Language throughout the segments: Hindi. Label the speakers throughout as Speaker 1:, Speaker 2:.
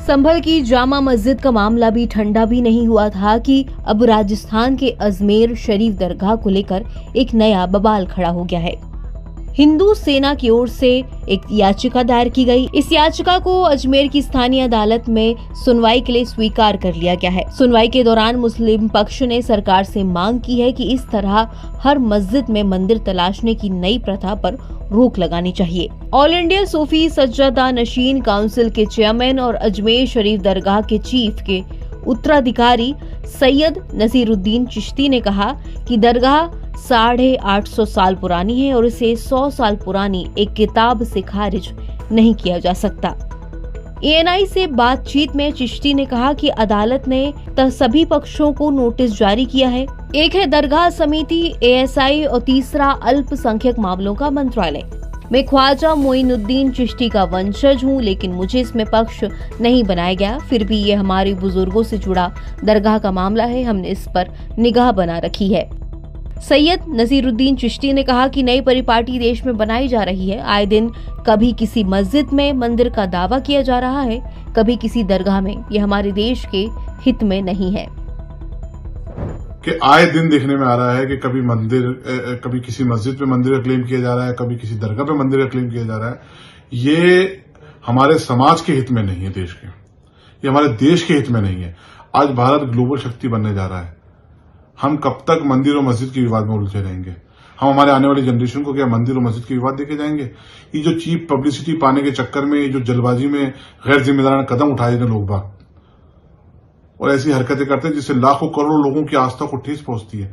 Speaker 1: संभल की जामा मस्जिद का मामला भी ठंडा भी नहीं हुआ था कि अब राजस्थान के अजमेर शरीफ दरगाह को लेकर एक नया बवाल खड़ा हो गया है। हिंदू सेना की ओर से एक याचिका दायर की गई। इस याचिका को अजमेर की स्थानीय अदालत में सुनवाई के लिए स्वीकार कर लिया गया है। सुनवाई के दौरान मुस्लिम पक्ष ने सरकार से मांग की है कि इस तरह हर मस्जिद में मंदिर तलाशने की नई प्रथा पर रोक लगानी चाहिए। ऑल इंडिया सूफी सज्जादा नशीन काउंसिल के चेयरमैन और अजमेर शरीफ दरगाह के चीफ के उत्तराधिकारी सैयद नसीरुद्दीन चिश्ती ने कहा कि दरगाह 850 साल पुरानी है और इसे 100 साल पुरानी एक किताब से खारिज नहीं किया जा सकता। एएनआई से बातचीत में चिश्ती ने कहा कि अदालत ने सभी पक्षों को नोटिस जारी किया है। एक है दरगाह समिति एएसआई और तीसरा अल्पसंख्यक मामलों का मंत्रालय। मैं ख्वाजा मोइनुद्दीन चिश्ती का वंशज हूँ, लेकिन मुझे इसमें पक्ष नहीं बनाया गया। फिर भी ये हमारे बुजुर्गों से जुड़ा दरगाह का मामला है, हमने इस पर निगाह बना रखी है। सैयद नसीरुद्दीन चिश्ती ने कहा कि नई परिपाटी देश में बनाई जा रही है। आए दिन कभी किसी मस्जिद में मंदिर का दावा किया जा रहा है, कभी किसी दरगाह में। यह हमारे देश के हित में नहीं है।
Speaker 2: कि आए दिन देखने में आ रहा है कि कभी किसी मस्जिद पे मंदिर का क्लेम किया जा रहा है, कभी किसी दरगाह पे मंदिर का क्लेम किया जा रहा है। ये हमारे समाज के हित में नहीं है, देश के, ये हमारे देश के हित में नहीं है। आज भारत ग्लोबल शक्ति बनने जा रहा है। हम कब तक मंदिर और मस्जिद के विवाद में उलझे रहेंगे? हम हमारे आने वाली जनरेशन को क्या मंदिर और मस्जिद के विवाद देके जाएंगे? ये जो चीप पब्लिसिटी पाने के चक्कर में, ये जो जल्दबाजी में गैर जिम्मेदाराना कदम उठाए थे लोग बाग और ऐसी हरकतें करते हैं जिससे लाखों करोड़ों लोगों की आस्था को ठेस पहुंचती है।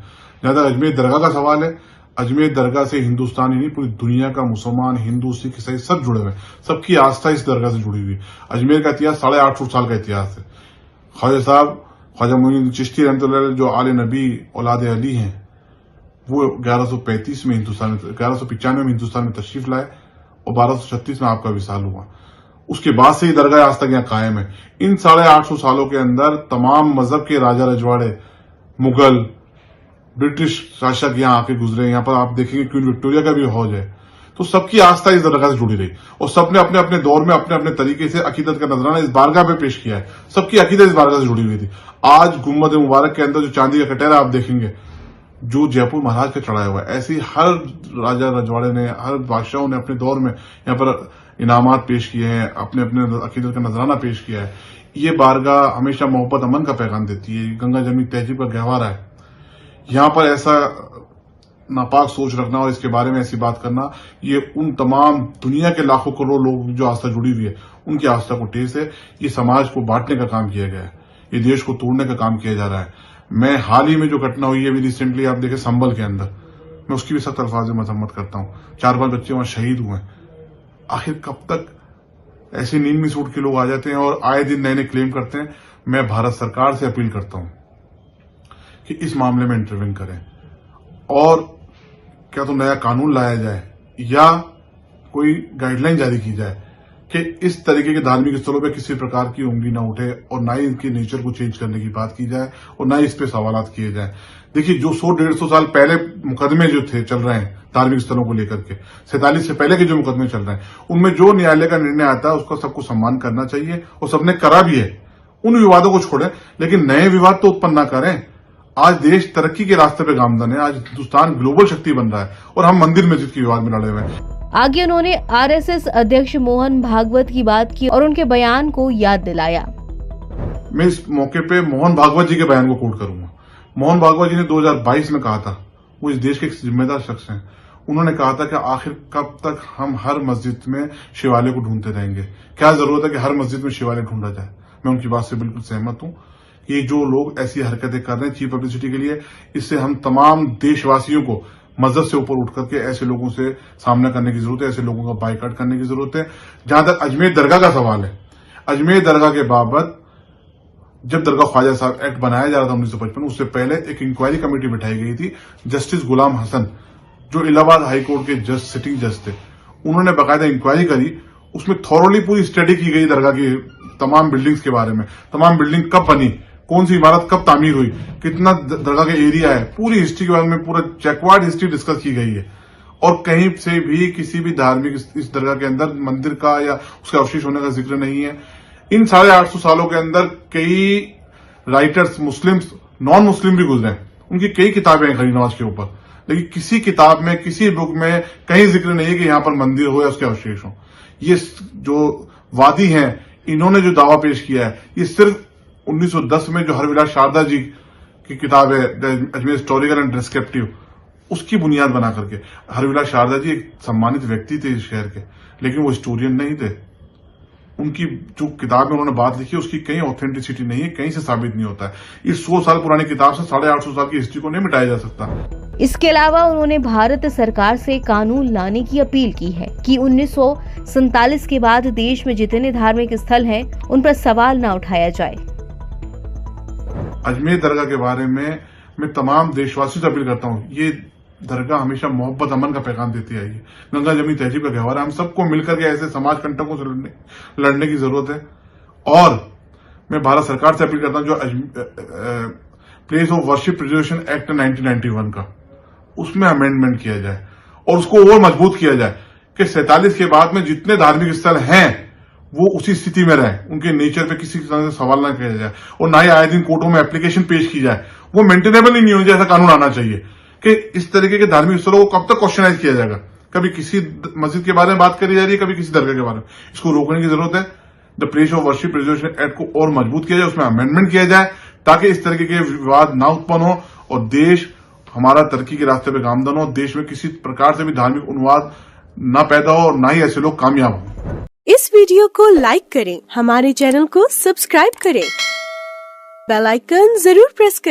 Speaker 2: जहां तक अजमेर दरगाह का सवाल है, अजमेर दरगाह से हिंदुस्तान ही नहीं, पूरी दुनिया का मुसलमान, हिंदू, सिख, ईसाई सब जुड़े हुए हैं। सबकी आस्था इस दरगाह से जुड़ी हुई है। अजमेर का इतिहास 850 साल का इतिहास है। ख्वाजा मोइनुद्दीन चिश्ती रहमतुल्लाह जो आले नबी औलाद अली हैं, वो 1135 में 1195 में हिंदुस्तान में तशरीफ लाए और 1236 में आपका विसाल हुआ। उसके बाद से ही दरगाह आज तक यहाँ कायम है। इन 850 सालों के अंदर तमाम मजहब के राजा रजवाड़े, मुगल, ब्रिटिश शासक यहाँ आके गुजरे। यहाँ पर आप देखेंगे क्वीन विक्टोरिया का भी हौज है। तो सबकी आस्था इस दरगाह से जुड़ी रही और सबने अपने अपने दौर में अपने अपने तरीके से अकीदत का नजराना इस बारगाह पे पेश किया है। सबकी अकीदत इस बारगाह से जुड़ी हुई थी। आज गुम्बद मुबारक के अंदर जो चांदी का कटहरा आप देखेंगे, जो जयपुर महाराज का चढ़ाया हुआ है, ऐसी हर राजा रजवाड़े ने, हर बादशाहों ने अपने दौर में यहाँ पर इनामात पेश किए हैं, अपने अपने अकीदत का नजराना पेश किया है। ये बारगाह हमेशा मोहब्बत अमन का पैगाम देती है। गंगा जमनी तहजीब का गहवारा है। यहाँ पर ऐसा नापाक सोच रखना और इसके बारे में ऐसी बात करना, ये उन तमाम दुनिया के लाखों करोड़ लोग जो आस्था जुड़ी हुई है, उनकी आस्था को ठेस है। ये समाज को बांटने का काम किया गया है, ये देश को तोड़ने का काम किया जा रहा है। मैं हाल ही में जो घटना हुई है अभी रिसेंटली, आप देखें संभल के अंदर, मैं उसकी भी सख्त अल्फाज में मजम्मत करता हूँ। 4-5 बच्चे वहां शहीद हुए। आखिर कब तक ऐसी नींद में सूट के लोग आ जाते हैं और आए दिन नए नए क्लेम करते हैं? मैं भारत सरकार से अपील करता हूं कि इस मामले में इंटरवेन करें और क्या तो नया कानून लाया जाए या कोई गाइडलाइन जारी की जाए कि इस तरीके के धार्मिक स्थलों पे किसी प्रकार की उंगली ना उठे और ना ही इनके नेचर को चेंज करने की बात की जाए और ना ही इस पे सवालात किए जाए। देखिए, जो 100-150 साल पहले मुकदमे जो थे चल रहे हैं धार्मिक स्थलों को लेकर के, 47 से पहले के जो मुकदमे चल रहे हैं, उनमें जो न्यायालय का निर्णय आता है उसका सबको सम्मान करना चाहिए और सबने करा भी है। उन विवादों को छोड़ें, लेकिन नए विवाद तो उत्पन्न ना करें। आज देश तरक्की के रास्ते पे गामजन है। आज हिंदुस्तान ग्लोबल शक्ति बन रहा है और हम मंदिर मस्जिद के विवाद में लड़े हुए हैं।
Speaker 1: आगे उन्होंने आरएसएस अध्यक्ष मोहन भागवत की बात की और उनके बयान को याद दिलाया।
Speaker 2: मैं इस मौके पे मोहन भागवत जी के बयान को कोट करूंगा। मोहन भागवत जी ने 2022 में कहा था, वो इस देश के एक जिम्मेदार शख्स हैं। उन्होंने कहा था कि आखिर कब तक हम हर मस्जिद में शिवालय को ढूंढते रहेंगे? क्या जरूरत है कि हर मस्जिद में शिवालय ढूंढा जाए? मैं उनकी बात से बिल्कुल सहमत हूं कि जो लोग ऐसी हरकतें कर रहे हैं चीप पब्लिसिटी के लिए, इससे हम तमाम देशवासियों को मस्जिद से ऊपर उठ करके ऐसे लोगों से सामना करने की जरूरत है, ऐसे लोगों का बाइकआउट करने की जरूरत है। जहां तक अजमेर दरगाह का सवाल है, अजमेर दरगाह के बाबत जब दरगाह ख्वाजा साहब एक्ट बनाया जा रहा था 1955, उससे पहले एक इंक्वायरी कमेटी बिठाई गई थी। जस्टिस गुलाम हसन, जो इलाहाबाद हाईकोर्ट के जज, सिटिंग जज थे, उन्होंने बाकायदा इंक्वायरी करी। उसमें थॉरोली पूरी स्टडी की गई दरगाह की तमाम बिल्डिंग्स के बारे में, तमाम बिल्डिंग कब बनी, कौन सी इमारत कब तामीर हुई, कितना दरगाह का एरिया है, पूरी हिस्ट्री के बारे में पूरा चेकवार्ड हिस्ट्री डिस्कस की गई है। और कहीं से भी किसी भी धार्मिक इस दरगाह के अंदर मंदिर का या उसके अवशेष होने का जिक्र नहीं है। इन 850 सालों के अंदर कई राइटर्स मुस्लिम्स नॉन मुस्लिम भी गुजरे हैं, उनकी कई किताबें हैं खड़ी नवाज के ऊपर, लेकिन किसी किताब में किसी बुक में कहीं जिक्र नहीं है कि यहां पर मंदिर हो या उसके अवशेष हो। ये जो वादी हैं इन्होंने जो दावा पेश किया है ये सिर्फ 1910 में जो हरविलास शारदा जी की किताब है अजमेर हिस्टोरिकल एंड डिस्क्रिप्टिव, उसकी बुनियाद बना करके। हरविलास शारदा जी एक सम्मानित व्यक्ति थे इस शहर के, लेकिन वो हिस्टोरियन नहीं थे। उनकी जो किताब में उन्होंने बात लिखी उसकी कहीं ऑथेंटिसिटी नहीं है, कहीं से साबित नहीं होता है। इस 100 साल पुरानी किताब से 850 साल की हिस्ट्री को नहीं मिटाया जा सकता।
Speaker 1: इसके अलावा उन्होंने भारत सरकार से कानून लाने की अपील की है कि 1947 के बाद देश में जितने धार्मिक स्थल हैं उन पर सवाल न उठाया जाए।
Speaker 2: अजमेर दरगाह के बारे में मैं तमाम देशवासियों से अपील करता हूँ, ये दरगाह हमेशा मोहब्बत अमन का पैगाम देती आई है। गंगा जमुनी तहजीब का गहवार है, हम सबको मिलकर के ऐसे समाज कंटकों से लड़ने की जरूरत है। और मैं भारत सरकार से अपील करता हूँ जो place of worship preservation act 1991 का, उसमें अमेंडमेंट किया जाए और उसको और मजबूत किया जाए कि 47 के बाद में जितने धार्मिक स्थल हैं वो उसी स्थिति में रहे, उनके नेचर पे किसी तरह से सवाल ना किया जाए और ना ही आए दिन कोर्टों में एप्लीकेशन पेश की जाए। वो मेंटेनेबल ही नहीं होना चाहिए, ऐसा कानून आना चाहिए कि इस तरीके के धार्मिक स्थलों को कब तक क्वेश्चनाइज किया जाएगा। कभी किसी मस्जिद के बारे में बात करी जा रही है, कभी किसी दरगाह के बारे में। इसको रोकने की जरूरत है। The place of worship preservation act को और मजबूत किया जाए, उसमें अमेंडमेंट किया जाए ताकि इस तरीके के विवाद ना उत्पन्न हो और देश हमारा तरक्की के रास्ते पे गामदन हो। देश में किसी प्रकार से भी धार्मिक उन्माद ना पैदा हो और ना ही ऐसे लोग कामयाब हो।
Speaker 3: इस वीडियो को लाइक करें, हमारे चैनल को सब्सक्राइब करें, बेल आइकन जरूर प्रेस करें।